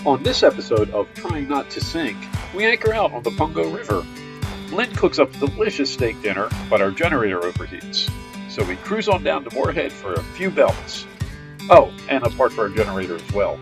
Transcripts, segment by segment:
On this episode of Trying Not to Sink, we anchor out on the Pungo River. Lynn cooks up a delicious steak dinner, but our generator overheats. So we cruise on down to Morehead for a few belts. Oh, and a part for our generator as well.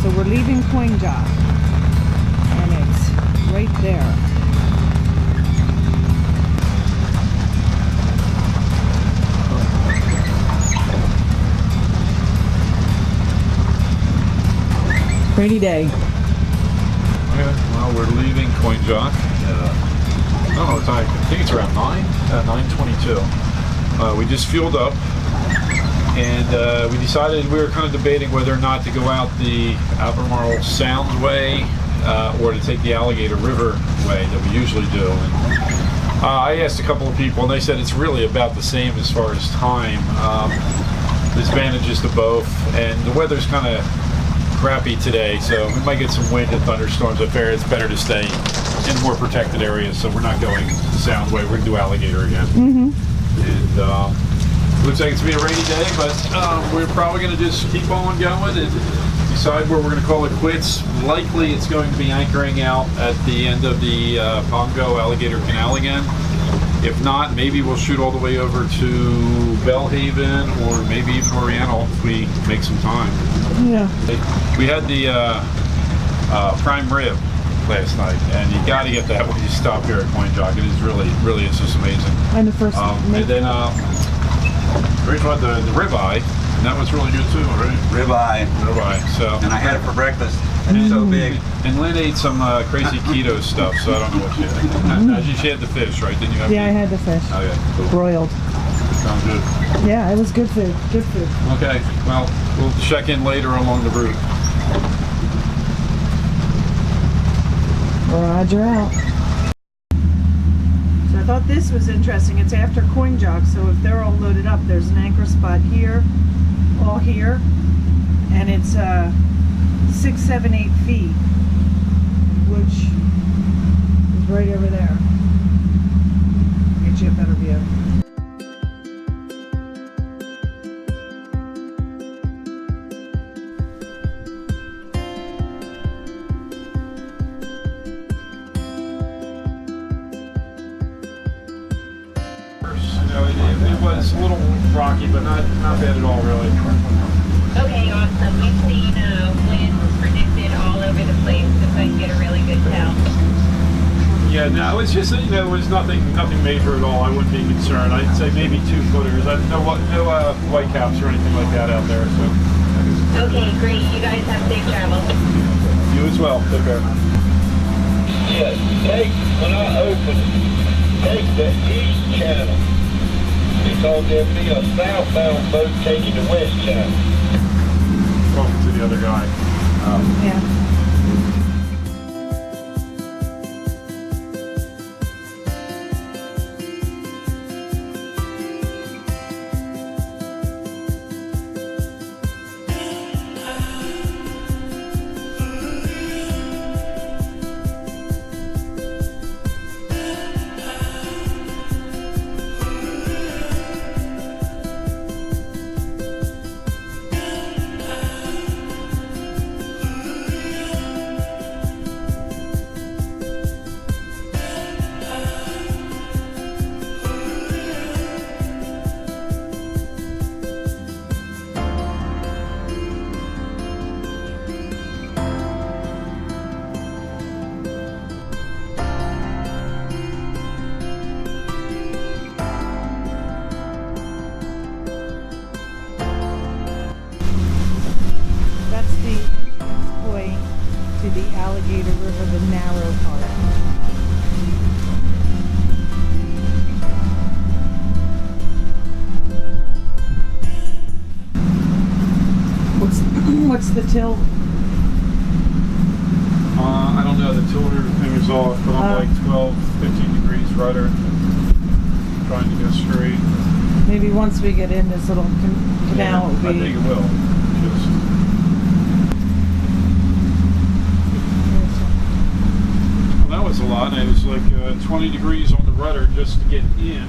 So we're leaving Coinjock, and it's right there. Rainy day. Okay, well, we're leaving Coinjock. I don't know what time. I think it's around 9:22. We just fueled up. And we decided, we were kind of debating whether or not to go out the Albemarle Sounds way or to take the Alligator River way that we usually do. And, I asked a couple of people and they said it's really about the same as far as time. There's advantages to both, and the weather's kind of crappy today, so we might get some wind and thunderstorms up there. It's better to stay in more protected areas, so we're not going the Sounds way. We're going to do Alligator again. And looks like it's going to be a rainy day, but we're probably going to just keep on going and decide where we're going to call it quits. Likely it's going to be anchoring out at the end of the Pungo Alligator Canal again. If not, maybe we'll shoot all the way over to Bellhaven or maybe even Oriental if we make some time. Yeah. We had the prime rib last night, and you got to get that when you stop here at Coinjock. It is really is just amazing. And the first and then we tried the ribeye, and that was really good too, right? Ribeye. So. And I had it for breakfast. It's so big. And Lynn ate some crazy keto stuff, so I don't know what she had. She had the fish, right? Didn't you have? Yeah, I had the fish. Oh yeah, cool. Broiled. Sounds good. Yeah, it was good food. Good food. Okay, well, we'll check in later along the route. Roger out. So I thought this was interesting. It's after Coinjock, so if they're all loaded up, there's an anchor spot here, all here, and it's 6, 7, 8 feet, which is right over there. Get you a better view. It was a little rocky, but not bad at all, really. Okay, awesome. We've seen winds predicted all over the place, just so I can get a really good count. Yeah, no, it's just, it was nothing major at all. I wouldn't be concerned. I'd say maybe 2-footers. No white caps or anything like that out there. So. Okay, great. You guys have safe travels. You as well. Take care. Yes, when I open, take the east channel, because there'll be a southbound boat taking the west channel. Talking to the other guy. Yeah. road part. What's the tilt? I don't know, the tilter thing is off, but I'm like 12, 15 degrees rudder. Trying to go straight. Maybe once we get in this little canal, I think it will. Just well, that was a lot. It was like 20 degrees on the rudder just to get in.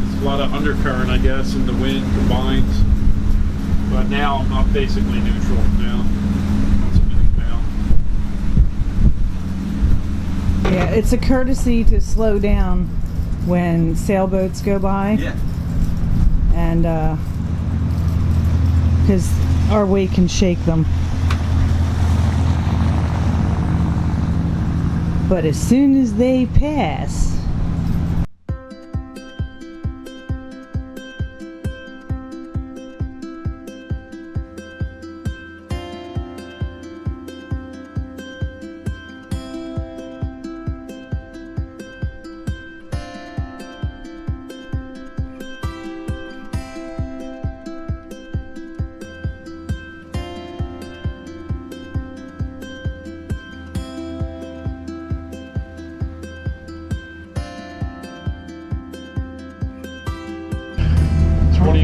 It's a lot of undercurrent, I guess, and the wind combined. But now I'm basically neutral now. yeah, it's a courtesy to slow down when sailboats go by. Yeah. And because our weight can shake them. But as soon as they pass,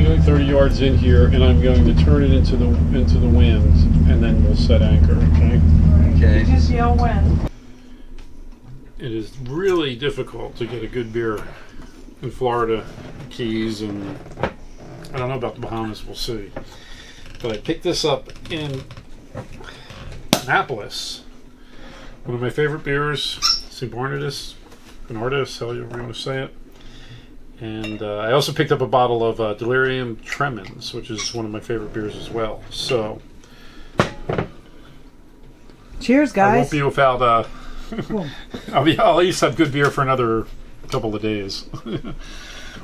Like 30 yards in here, and I'm going to turn it into the wind, and then we'll set anchor. Okay. Okay. you just yell when. It is really difficult to get a good beer in Florida Keys, and I don't know about the Bahamas. We'll see. But I picked this up in Annapolis. One of my favorite beers, St. Bernardus, however you want to say it. And I also picked up a bottle of Delirium Tremens, which is one of my favorite beers as well. So, Cheers, I won't guys. be without. I'll at least have good beer for another couple of days,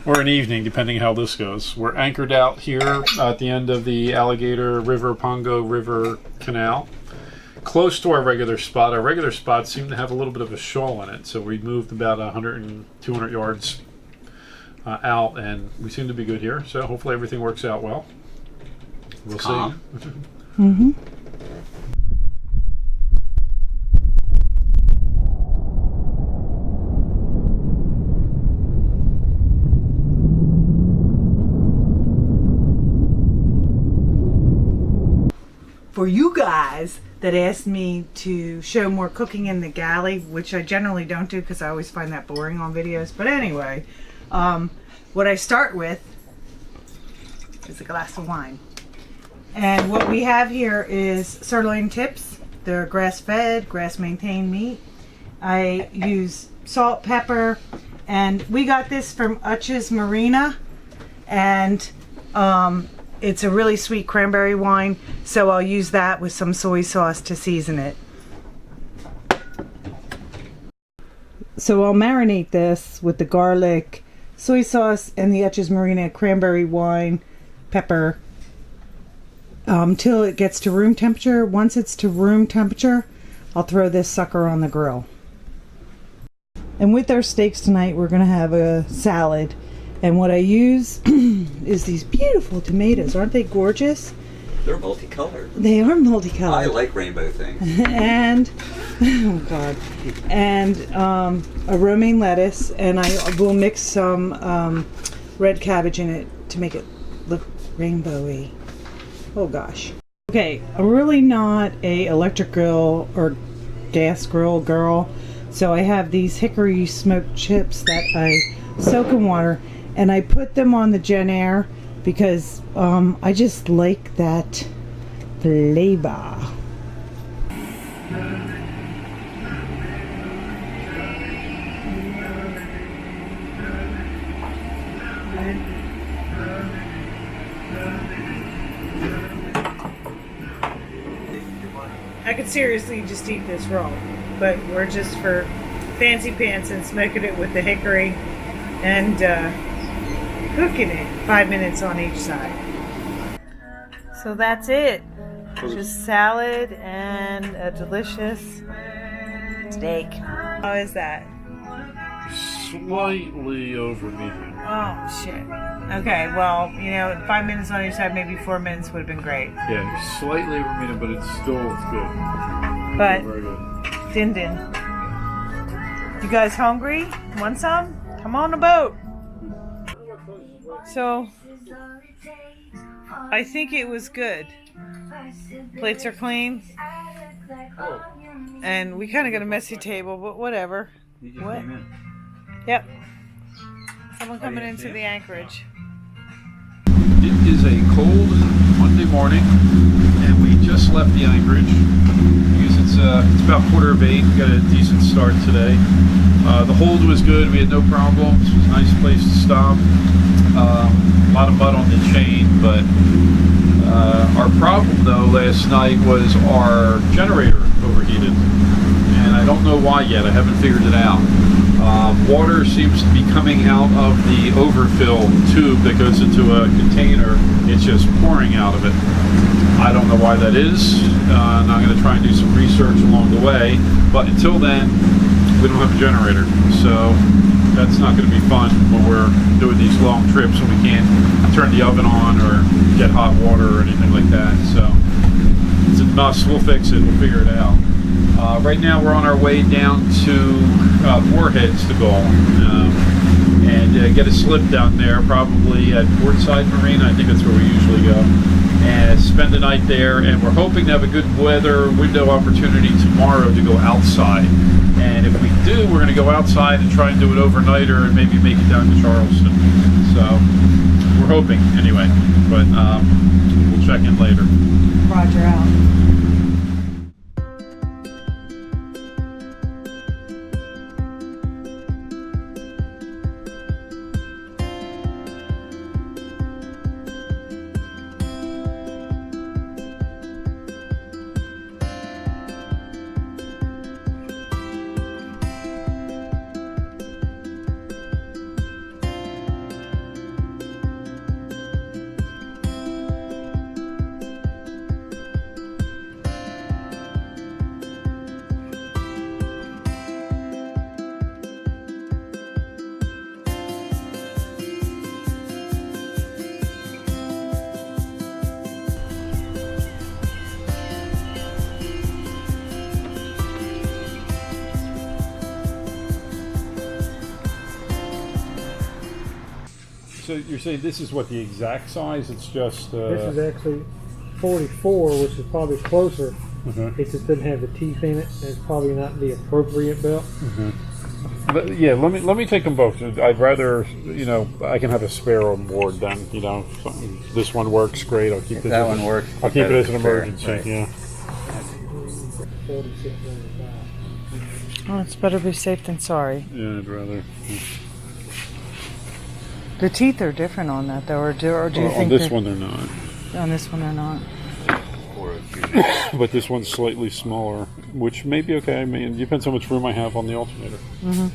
or an evening, depending how this goes. We're anchored out here at the end of the Alligator River, Pungo River Canal, close to our regular spot. Our regular spot seemed to have a little bit of a shoal in it, so we moved about 100 and 200 yards. Out, and we seem to be good here, so hopefully everything works out well. We'll see. Mm-hmm. For you guys that asked me to show more cooking in the galley, which I generally don't do because I always find that boring on videos, but anyway, what I start with is a glass of wine. And what we have here is sirloin tips. They're grass-fed, grass-maintained meat. I use salt, pepper, and we got this from Utch's Marina, and it's a really sweet cranberry wine, so I'll use that with some soy sauce to season it. So I'll marinate this with the garlic, soy sauce, and the Utch's Marina cranberry wine, pepper, till it gets to room temperature. Once it's to room temperature, I'll throw this sucker on the grill. And with our steaks tonight, we're going to have a salad. And what I use is these beautiful tomatoes. Aren't they gorgeous? They're multicolored. They are multicolored. I like rainbow things. And oh god, and a romaine lettuce, and I will mix some red cabbage in it to make it look rainbowy. Oh gosh. Okay, I'm really not a electric grill or gas grill girl, so I have these hickory smoked chips that I soak in water, and I put them on the Gen Air because I just like that flavor. I could seriously just eat this raw, but we're just for fancy pants and smoking it with the hickory and cooking it 5 minutes on each side. So that's it. Just salad and a delicious steak. How is that? Slightly over medium. Oh, shit. Okay, well, 5 minutes on each side, maybe 4 minutes would have been great. Yeah, slightly over medium, but it's good. But, Very good. Din Din. You guys hungry? Want some? Come on the boat. So, I think it was good. Plates are clean. And we kind of got a messy table, but whatever. What? Yep. Someone coming into the anchorage. It is a cold Monday morning, and we just left the anchorage because it's about 7:45. We got a decent start today. The hold was good. We had no problems. It was a nice place to stop. A lot of mud on the chain, but our problem though last night was our generator overheated, and I don't know why yet. I haven't figured it out. Water seems to be coming out of the overfill tube that goes into a container. It's just pouring out of it. I don't know why that is. And I'm going to try and do some research along the way. But until then, we don't have a generator. So that's not going to be fun when we're doing these long trips and we can't turn the oven on or get hot water or anything like that. So it's a must. We'll fix it. We'll figure it out. Right now we're on our way down to Morehead to go and get a slip down there, probably at Portside Marina. I think that's where we usually go, and spend the night there. And we're hoping to have a good weather window opportunity tomorrow to go outside. And if we do, we're going to go outside and try and do it overnighter and maybe make it down to Charleston. So we're hoping anyway, but we'll check in later. Roger out. So you're saying this is what, the exact size? It's just This is actually 44, which is probably closer. Mhm. It just doesn't have the teeth in it, and it's probably not the appropriate belt. But yeah, let me take them both. I'd rather, I can have a spare on board than, this one works great. I'll keep If this. that one works, I'll keep it as an better, emergency. right. Yeah. 46.95. Oh, it's better be safe than sorry. Yeah, I'd rather. The teeth are different on that, though, or do you On think this one, they're not. on this one they're not? But this one's slightly smaller, which may be okay. I mean, it depends how much room I have on the alternator. Mm-hmm.